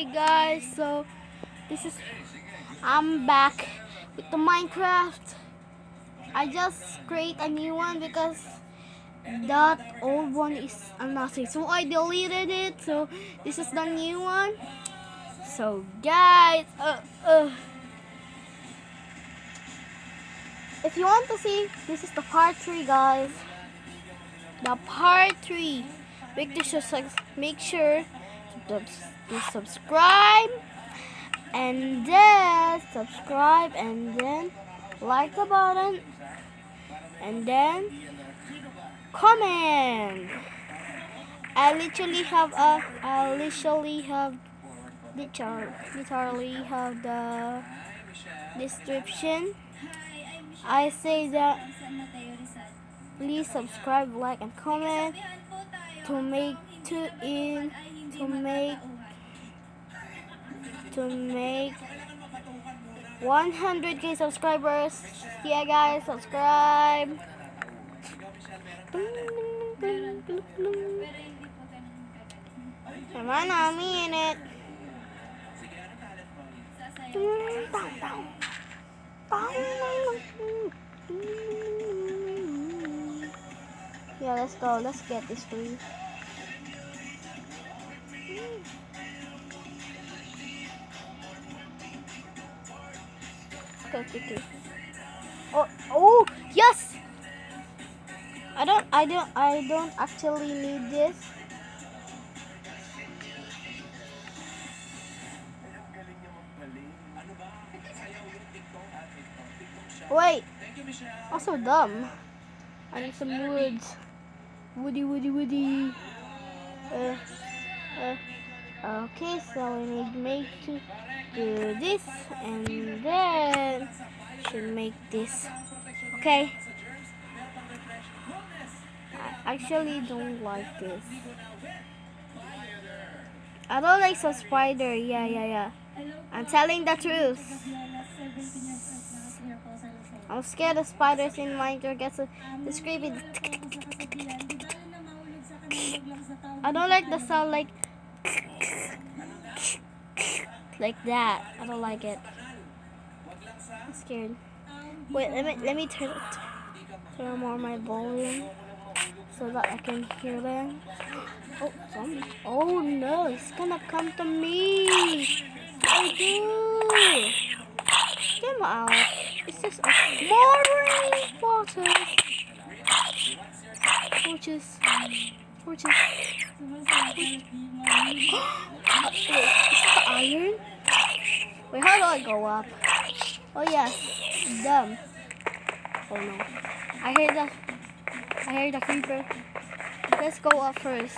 Hey guys, so this is I'm back with the Minecraft. I just create a new one because that old one is nothing. So I deleted it. So this is the new one. So guys, if you want to see, this is the part 3, guys. The part 3. Make sure to subscribe. And then subscribe and then like the button and then comment. Literally have the description. I say that please subscribe, like and comment to make 100k subscribers. Yeah guys, subscribe. Come on, a minute. Yeah, let's go. Let's get this free. Okay. Oh, yes. I don't actually need this. Wait, I'm so dumb. I need some woods. Woody. Okay, so we need make to do this, and then should make this. Okay. I actually don't like this. I don't like some spider. Yeah. I'm telling the truth. I'm scared of spiders in Minecraft. Gets the screaming. I don't like the sound like that. I don't like it. I'm scared. Wait, let me turn more my volume so that I can hear them. Oh, zombie. Oh no, it's gonna come to me. Oh no. Get him out. It's just more rainwater. Torches. Wait, is that the iron? Wait, how do I go up? Oh yeah, dumb. Oh no. I hear the creeper. Let's go up first.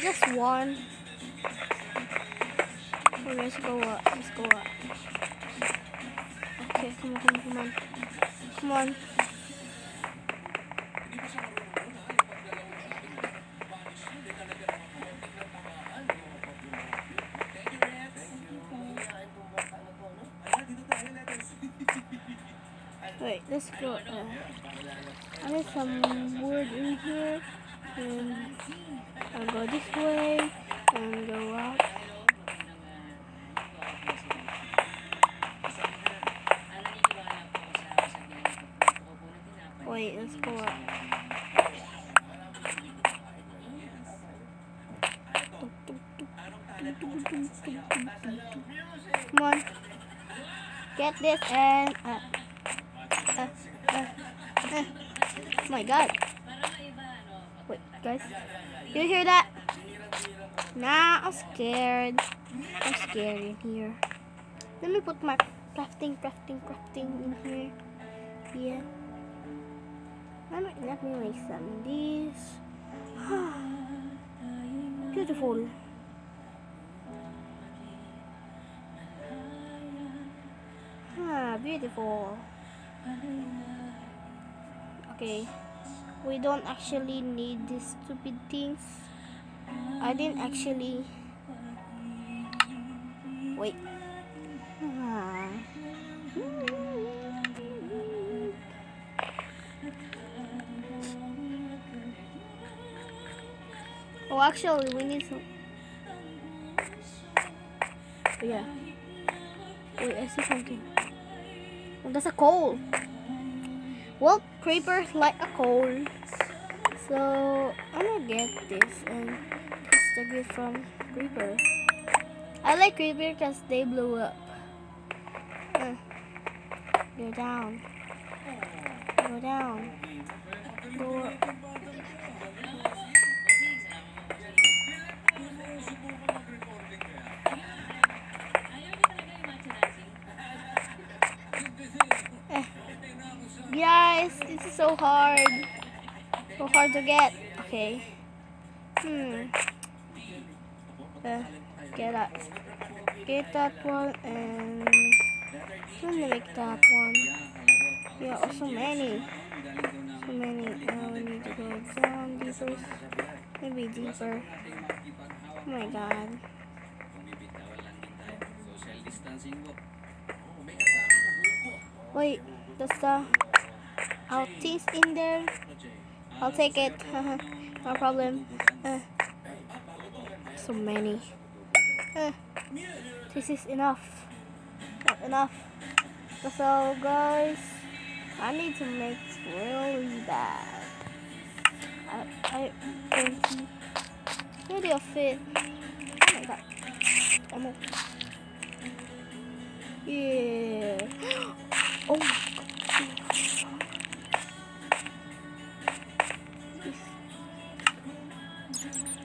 Just one. Oh, let's go up. Okay, come on. Wait, let's go. I need some wood in here, and I'll go this way and go up. Wait, let's go up. Come on, get this and oh my god. Wait, guys, you hear that? Nah, I'm scared in here. Let me put my crafting in here. Yeah. Let me make some of these. Beautiful. Beautiful. Okay. We don't actually need these stupid things. I didn't actually... Wait. Oh, actually, we need some. Oh, yeah. Wait, I see something. Oh, that's a coal. Well, creepers like a coal. So, I'm gonna get this and test the gift from creeper. I like creeper because they blew up. Go down. Go down. Go up. Guys, this is so hard. So hard to get. Okay. Get that. Get that one and I'm gonna make that one. Yeah, oh, so many. So many. We need to go down deeper. Maybe deeper. Oh my god. Wait, that's the outings in there. I'll take it. No problem. So many. This is enough. Not enough. So guys, I need to make this really bad. I don't see really a fit. Oh my god. Almost. Yeah. Oh my god.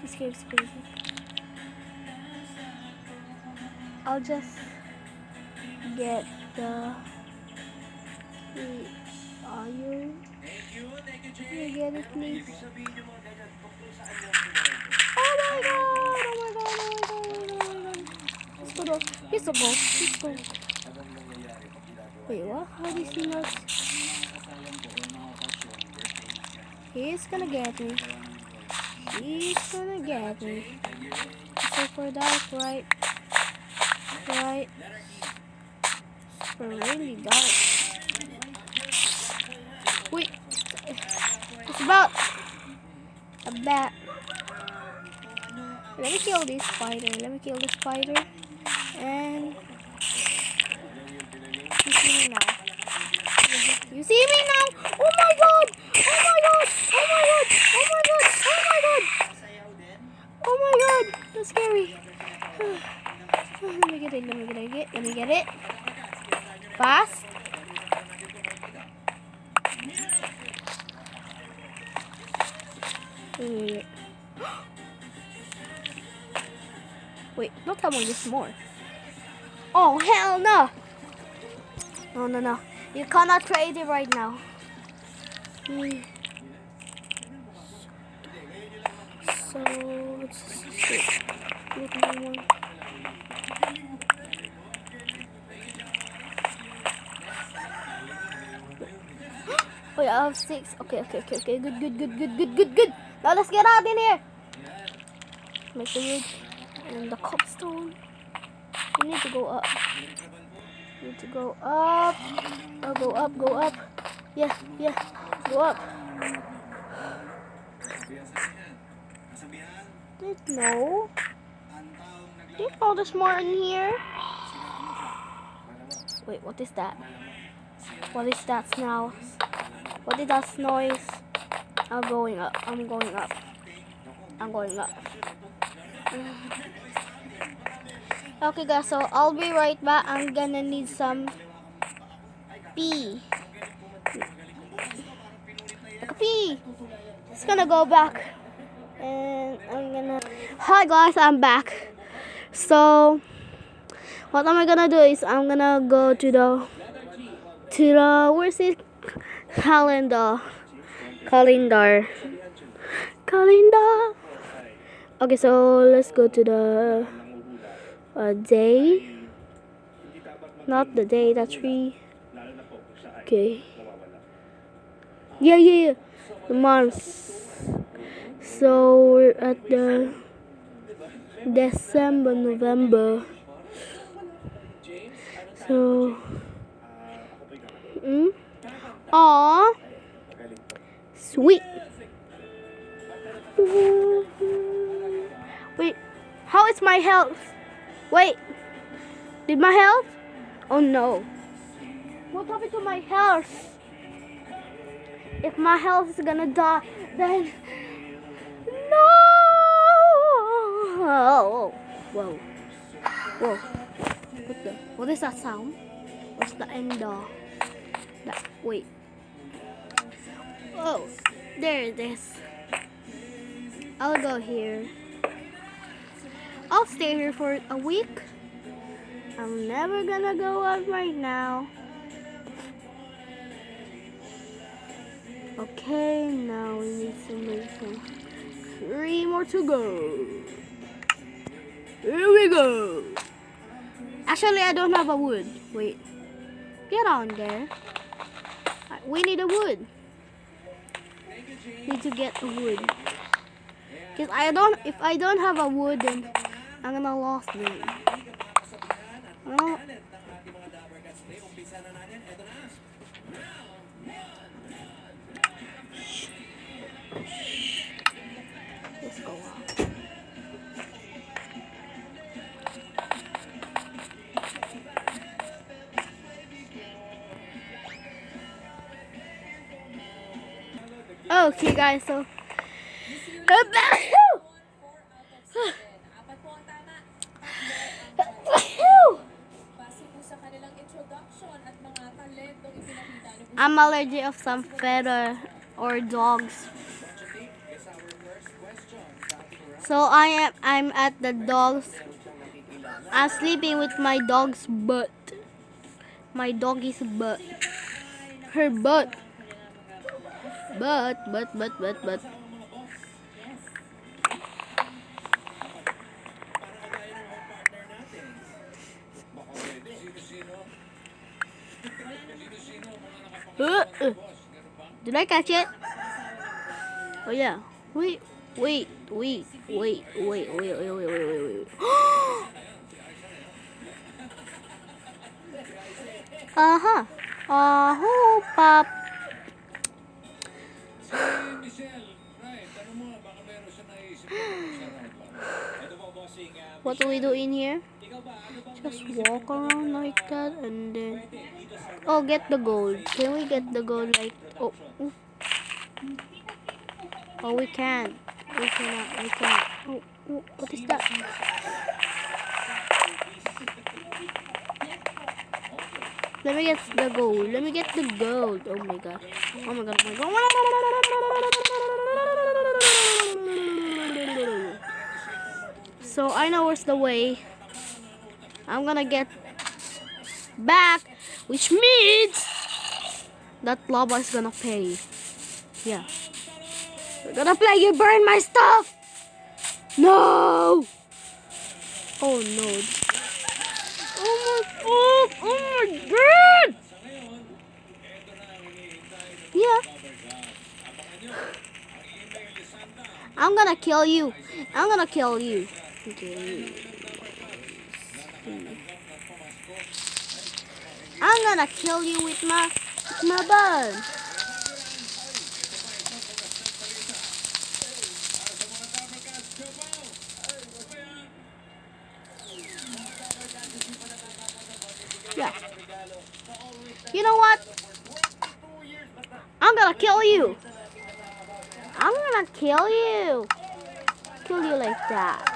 This game's crazy. I'll just get the iron. Can you get it, please? Oh my god! Oh my god! Oh my god! Oh my god! Let's go though. Let's go. Let's go. Wait, what? How did he not? He's gonna get me. He's gonna get me. Super dark, right? Right. Super really dark. Wait. It's about a bat. Let me kill this spider. Let me kill the spider. And you see me now. You see me now? Oh my god! Oh my god! Oh my god! Oh my god! Oh my god! Oh my god! That's scary. Let me get it. Let me get it. Let me get it. Fast. Wait, don't tell me there's more. Oh, hell no! No, no, no. You cannot trade it right now. So, let's see. Look at one. Oh yeah, I have 6. Okay. Good. Now let's get out in here. Make the wood and the cobblestone. We need to go up. Need to go up. Oh, go up. Yeah. Go up. No. Did all this more in here? Wait, what is that? What is that now? What is that noise? I'm going up. Okay guys, so I'll be right back. I'm gonna need some pee. Like a pee. Just gonna go back. And I'm gonna... Hi guys, I'm back. So, what am I gonna do is I'm gonna go to the where's it? Calendar. Okay, so let's go to the day. Not the day, the tree. Okay. Yeah. The months. So we're at the December, November. So, sweet. How is my health? Wait. Did my health? Oh no. What happened to my health? If my health is gonna die, then no. Whoa. Whoa. What is that sound? What's the end of that? Wait. Oh, there it is. I'll go here. I'll stay here for a week. I'm never gonna go out right now. Okay, now we need to make some 3 more to go. Here we go. Actually, I don't have a wood. Wait. Get on there. We need a wood. Need to get a wood. Cause if I don't have a wood, then I'm gonna lose them. Let's go out. Okay guys, so I'm allergic of some feather or dogs. So I'm at the dogs. I'm sleeping with my dog's butt. My doggy's butt. Her butt. But. Did I catch it? Oh yeah. Wait. Oh, pop. What do we do in here? Just walk around like that and then... Oh, get the gold. Can we get the gold like... Oh, oh we can't. We cannot. Oh, what is that? Let me get the gold. Oh my god. So I know where's the way. I'm gonna get back, which means that lava is gonna pay. Yeah. We're gonna play. You burn my stuff. No. Oh no. Oh my god. Yeah. I'm gonna kill you. Okay. I'm gonna kill you with my bow. Yeah. You know what? I'm gonna kill you. Kill you like that.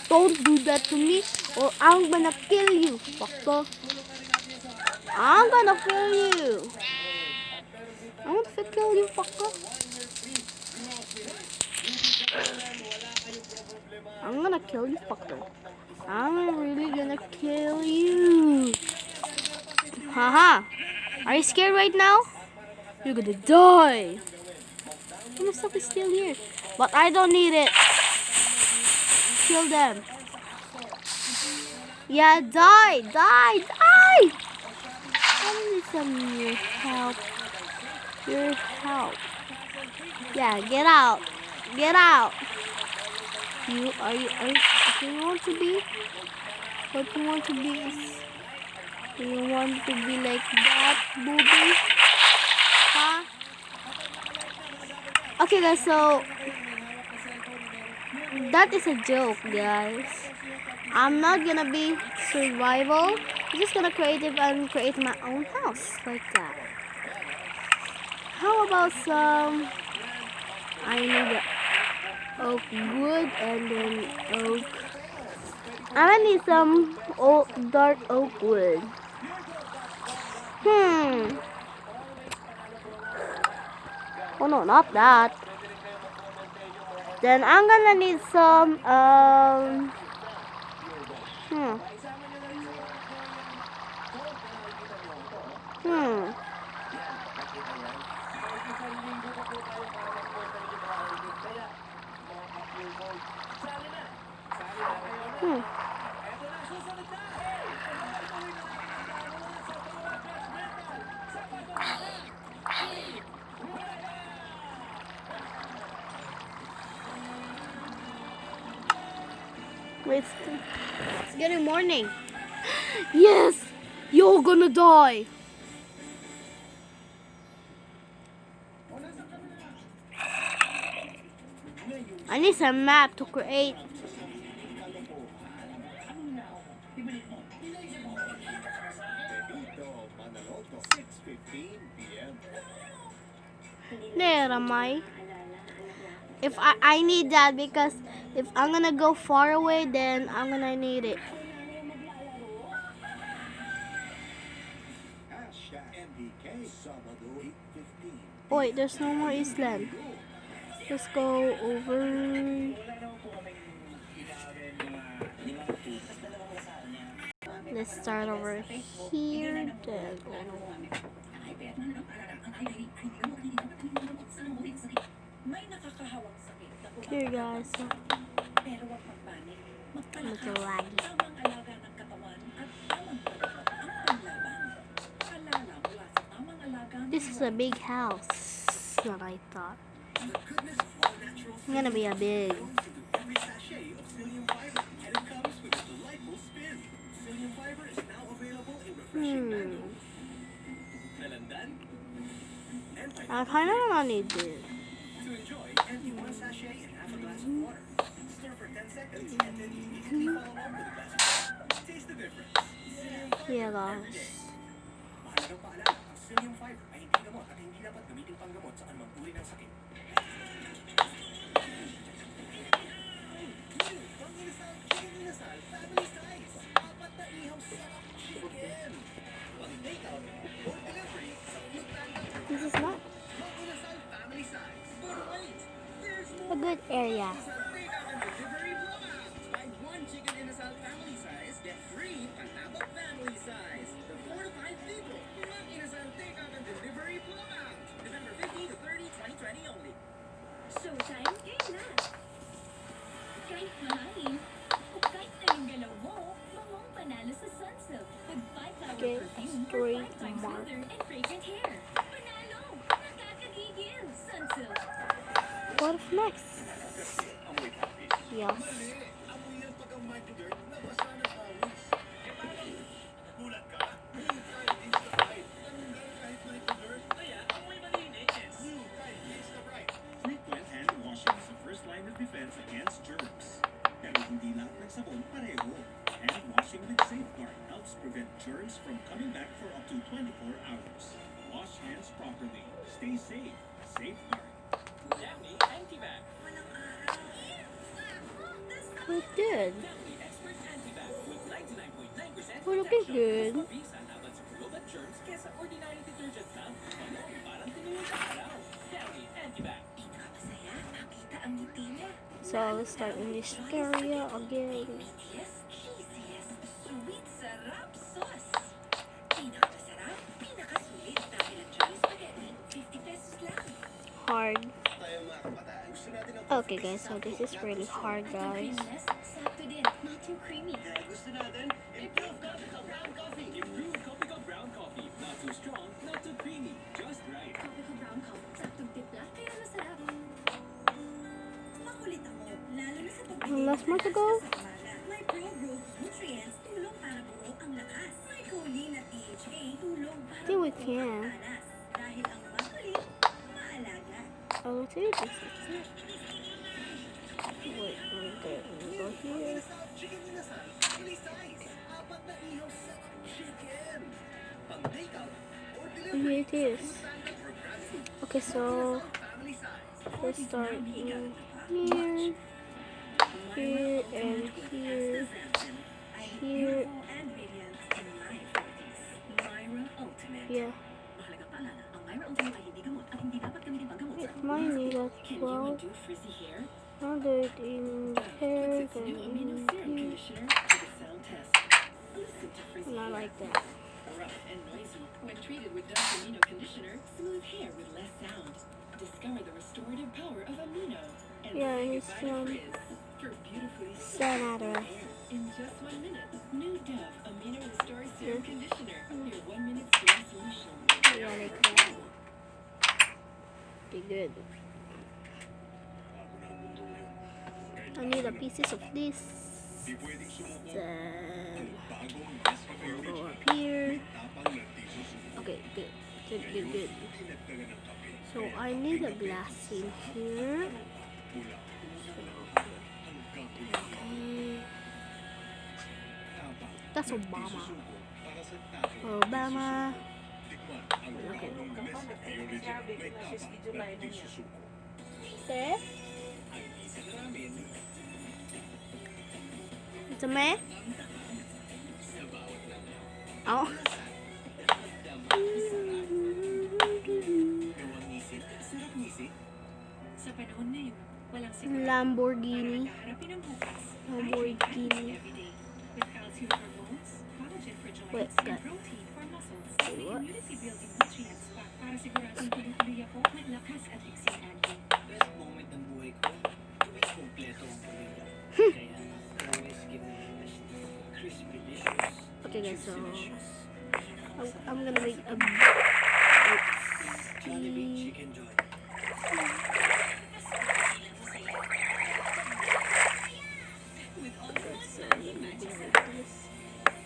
Don't do that to me or I'm gonna kill you, fucker. I'm gonna kill you. Fucker. I'm gonna kill you, fucker. I'm really gonna kill you. Haha. Are you scared right now? You're gonna die. My stuff is still here. But I don't need it. Kill them. Yeah, die. I need some your help. Yeah, get out. What you want to be is You want to be like that, booby? Huh? Okay, guys, so that is a joke, guys. I'm not gonna be survival. I'm just gonna create my own house like that. How about some? I need oak wood and then oak. I need some dark oak wood. Oh no, not that. Then I'm gonna need some hmm. Hmm. Hmm. Wait, it's getting morning. Yes! You're gonna die! I need some map to create. There am I. If I need that because if I'm gonna go far away, then I'm gonna need it. Oh, wait, there's no more island. Let's go over. Let's start over here. Then. Here, guys. Little laggy. This is a big house that I thought. I'm gonna be a big. I kind of don't need this. Yeah, guys. This is not a good area. Okay, straight mark. What if next? Yes. Frequent hand washing is the first line of defense against germs. Pero hindi lahat ng sabon pareho. Hand washing with Safeguard helps prevent germs from coming back for up to 24 hours. Wash hands properly. Stay safe. Safeguard. Downy Antibac. We're good. We're looking good. So let's start in this area again. Hard. Okay guys, so this is really hard, guys. Last month ago. think we can. Oh, let's see this. Wait, let me go here. Here it is. Okay, so let's start in here, here, and here, here. Yeah. If mine need as well, I'll do it in hair, then in here. Not like that. Rough and noisy. When treated with Dove Amino Conditioner, smooth hair with less sound. Discover the restorative power of amino. And Yeah, say it's goodbye to frizz for beautifully Sanada. hair in just 1 minute. New Dove Amino Restore Serum Conditioner. Your 1 minute serum solution. Yeah, like that. Be good. I need a pieces of this. Then go up here. Okay, good. So I need a glass in here. Okay. That's Obama. Obama. Okay. Okay. It's a man. Oh. Sa panahon ngayon, walang Lamborghini. harapin ang bukas. Lamborghini. With calcium for bones, collagen for joints, Wait, and that. protein for muscles. Wait, what? Immunity-building nutrients pa para siguradong tuloy-tuloy ako ng lakas at iksing aging. Best moment ng buhay ko, tuwing kompleto ang pamilya. Kaya, always give them the best. Crispy, delicious. Okay guys, so Delicious. I'm gonna make a Jollibee Chicken Joy.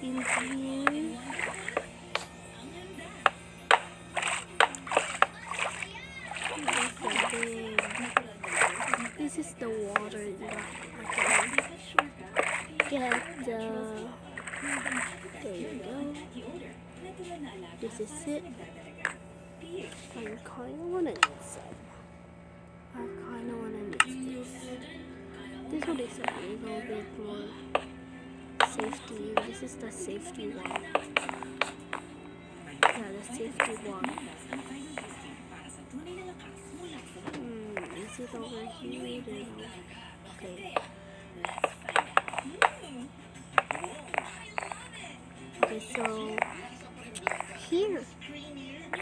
in here. This is the water that I can get the. There you go. This is it. I kind of wanna need some. I kind of wanna need this. This one is a little bit more safety. This is the safety one. Yeah, the safety one. Is it over here? Okay. Okay, so here,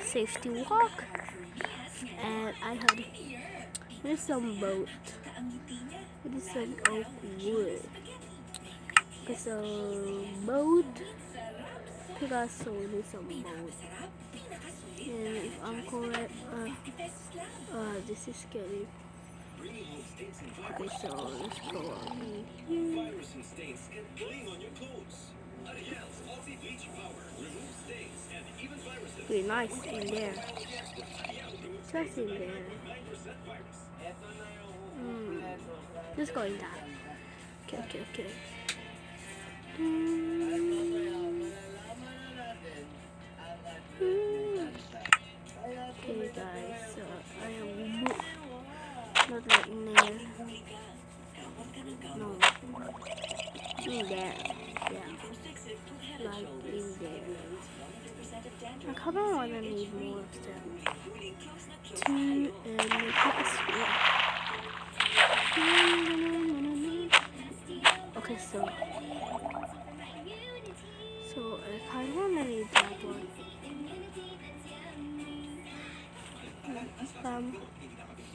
safety walk, and I had there's some boat. It is an oak wood. Okay, so boat. Picasso needs some boat. And if I'm correct, this is scary. Okay, so let's go on here. Virus and stains can cling on your clothes. Ariel's Ulti Bleach Power removes stains and even viruses. Pretty nice in there. Just in there. 9% virus. Just go in that. Okay. Okay guys, so I am not like in there. No. In there. Yeah. Like in there. I kind of want to need more of them. Two and make it a swirl. Okay, so I kind of want to need that one.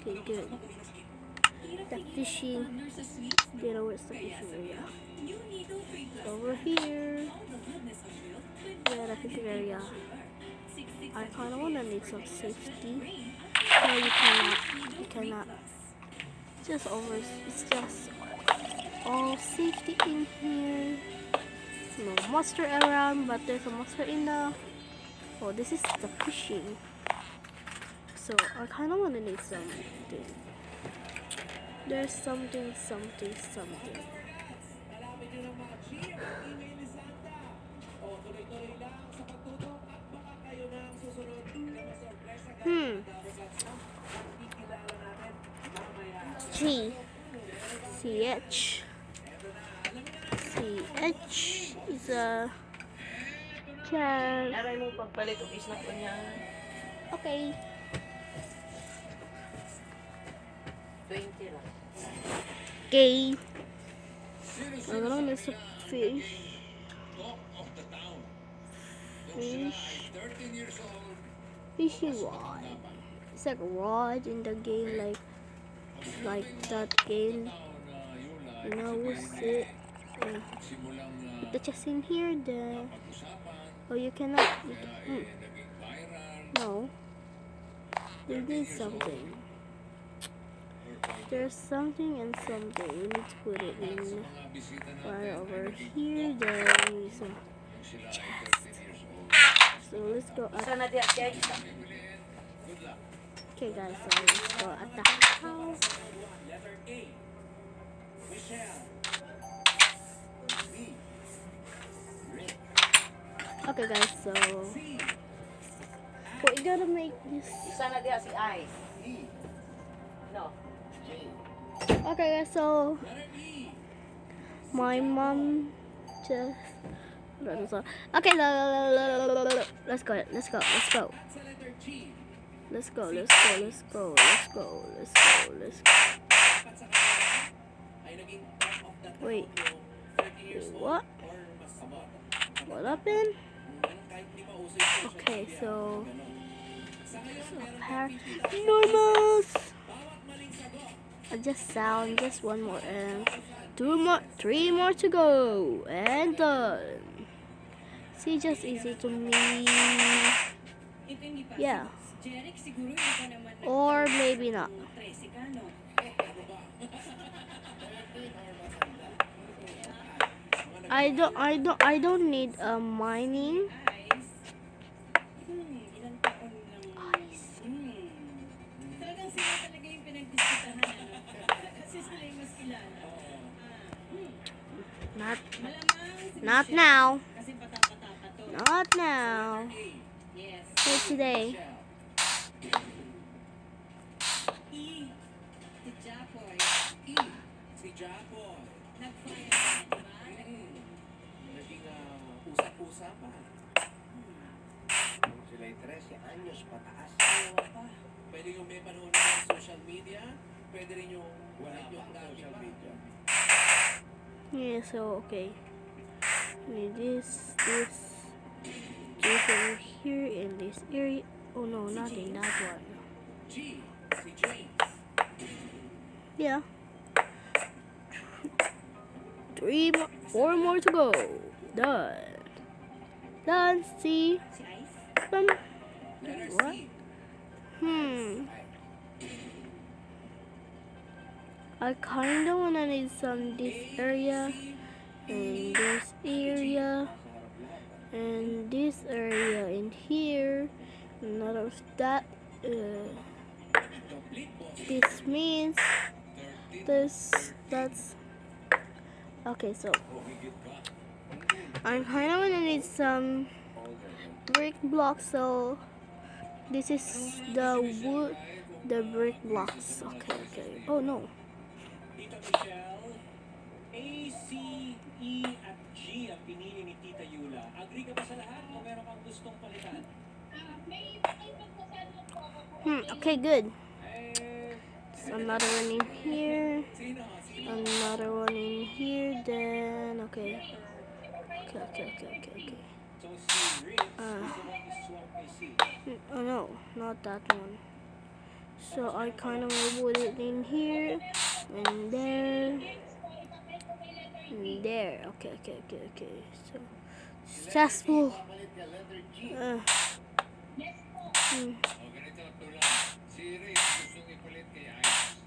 Okay, good. The fishing. Do you know where's the fishing area? Over here. Yeah, the fishing area. I kind of want to need some safety. No, you cannot. You cannot. Just over. It's just all safety in here. No monster around, but there's a monster in the Oh, this is the fishing. So I kind of want to need something. There's something. Alamin nyo ng mga G ang email ni Santa. O tuloy-tuloy lang sa pagtutok at baka kayo na ang susunod na masorpresa Hmm. Double Clutch mo. Makikilala natin mamaya. CH is a cat. Aray mo pagpalit og snack ko niya. Okay. 20 lang. Okay. I'm gonna miss a fish. Fishy rod. It's like a rod in the game, like that game. You know, what's it? Put the chest in here, then. Oh, you cannot. No. You did something. There's something and something. We need to put it in right over here. Then use a chest. So let's go up. Sana diya kay isa. Okay, guys. So let's go at the house. Letter A. Michelle. B. Rick. Okay, guys. So we gotta make this. Sana diya si Ice. E. No. J. Okay, guys. So Letter E. my mom just. Okay, let's go. Sa letter G. Let's go. Dapat sa kanila ay naging top of the Wait. town, 30 years old What? or mas sabot. What happened? Kahit di pa uso yung social Okay, media, so ganun. Sa ngayon, meron tayong 50,000 normals. bawat maling sagot. I just sound just one more and three more to go and done. See, just easy to me. Yeah. Or maybe not. I don't need a mining. Talagang sila talaga yung pinagdiskutahan, ano? Kasi sila yung mas kilala. Not now. Kasi patapatapa to. Not now. Yes. For today. E. Si Japoy. E. Si Japoy. Nag-fire na, di ba? Naging usap-usapan. Sila 13 anyos pataas. Pwede yung may panahon ng social media, pwede rin yung wala yung social media. Yeah, so okay. Need this over here in this area. Oh no, not in that one. G. Si James. Yeah. 4 more to go. Done. See. Si Ice. Letter What? C. I kinda wanna need some this area and this area and this area in here. None of that. Complete boss. This means that's okay. So I kinda wanna need some brick blocks. So this is the wood, the brick blocks. Okay. Oh no. Tita Michelle, A, C, E, at G ang pinili ni Tita Yula. Agree ka ba sa lahat o meron kang gustong palitan? Okay, good. Eh, So another one in here. sino? Another one in here. Then okay. So si Rick, gusto mong iswap kay C. Oh no, not that one. So I kind of put it in here and there and there. Okay. So successful. Ganito to lang. Si Ray gustong ipalit kay Ice.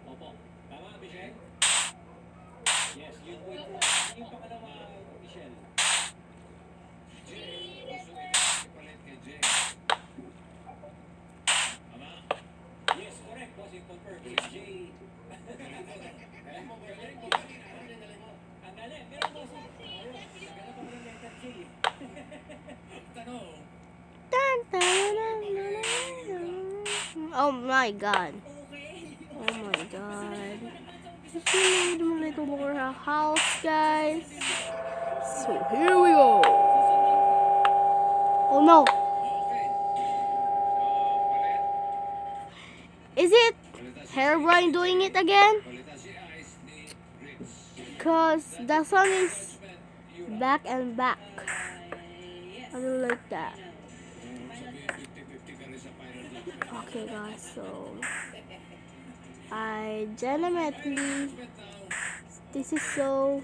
Opo. Tama, Michelle? Yes, yun po yung yung pangalawa, Michelle. Si Jay gustong ipalit kay Jay. Oh my god. Oh my god. If we need a little more house, guys. So here we go. Oh no. Okay. Palit. Is it Palitan si Herobrine doing it again? Palitan si Ice ni Rich. Cause the song is Yura. back and back. I don't like that. Sabihin 50-50 ka rin sa final judgment. Okay guys, so I legitimately, this is so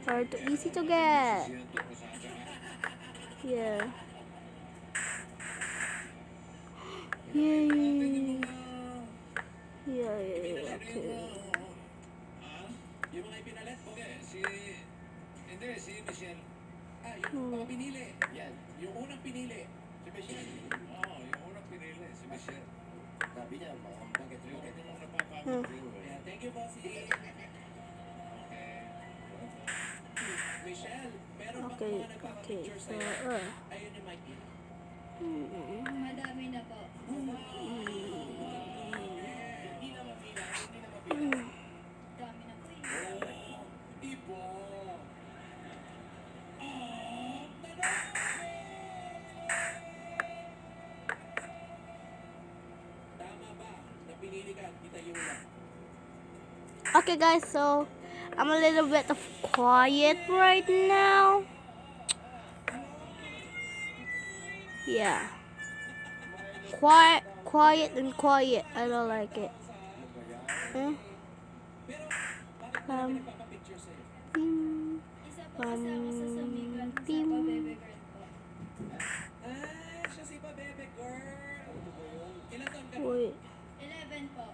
hard to easy to get. Siya to, pasada ka. Yeah. Yay. Yeah, okay. Yung mga ipinalit, Hindi, si Michelle. yung mga pinili. Yan, yung unang pinili. Si Michelle. Oo, yung unang pinili, si Michelle. Sabi niya, bakit Yung rin? unang napapagod. Kaya, thank you, bossy. Okay. Michelle, meron bang Okay, mga nagpapapicture so, sa'yo? Ayun yung mic niya. Madami na po. Dami na po eh. Ibo! Tama ba na pinili ka, Tita Yula? Okay guys, so I'm a little bit of quiet right now. Yeah. Quiet and quiet. I don't like it. Eh? Nagpapapicture sa'yo. Isa po kasi ako sa sumigat sa Pim. pabebe girl po. Siya si Pa Bebe Girl. Ilan taon ka? Wait. 11 po.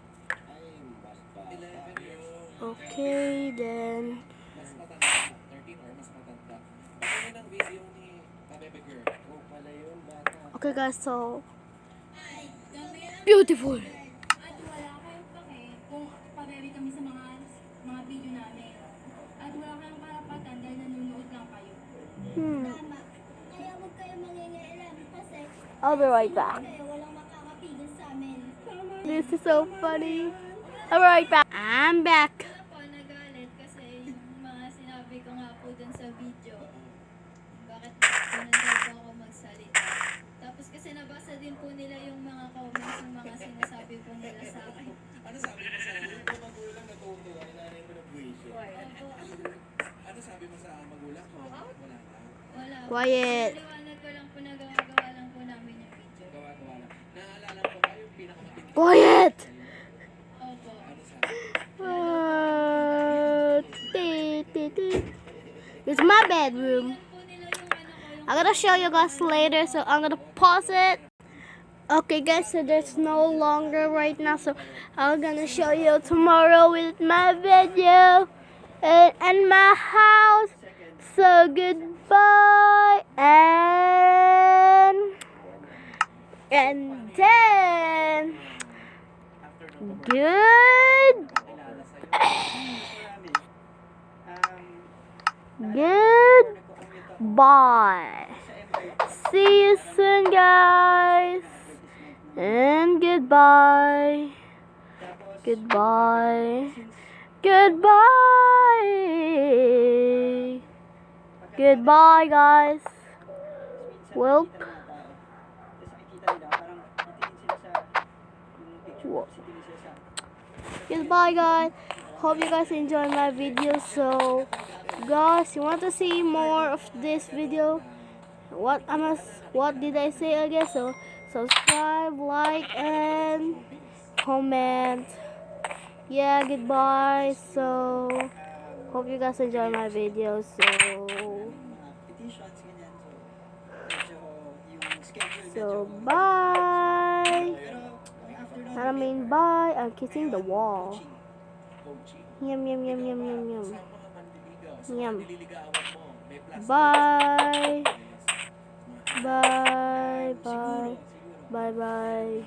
11 yun. Okay, then. Mas matanda. 13 or mas matanda. Baka yun ang video ni Pa Bebe Girl. Oh, pala yun, bata. Okay guys, so Kami lang. beautiful. At wala kayong pake kung pabebe kami sa mga video namin. At wala kayong karapatan dahil nanonood lang kayo. Tama. Kaya huwag kayo mangingialam kasi I'll be right back. kayo walang makakapigil sa amin. This is so funny. I'll be right back. I'm back. Wala po nagalit kasi yung mga sinabi ko nga po dun sa video. Bakit pinandaw po ako magsalita. Tapos kasi nabasa din po nila yung mga comments, yung mga sinasabi po nila sa akin. Ano sabi mo sa mga magulang natutuwa? Inanay mo na buwisyo. Opo. Ano sabi mo sa magulang mo? Wala na. Wala. Quiet. Liwanag ko lang po, nagawa lang po namin yung video. Gawa-gawa lang. Naalala ko ba yung pinakamatindi? Quiet. Opo. Ano sabi? It's my bedroom. Po nila yung ano ko, yung I'm gonna show you guys later, so I'm gonna pause it. Okay guys, so there's no longer right now, so I'm gonna show you tomorrow with my video and my house. So goodbye and then good goodbye. See you soon, guys. And goodbye. Goodbye. Goodbye. Goodbye, guys. Welp. Goodbye, guys. Hope you guys enjoy my video. So, guys, you want to see more of this video? What did I say again? So, subscribe, like, and comment. Yeah, goodbye. So, hope you guys enjoy my video. So bye. I mean, bye. I'm kissing the wall. Yum, yum, yum, yum, yum, yum. Yum. Bye. Bye. Bye. Bye. Bye.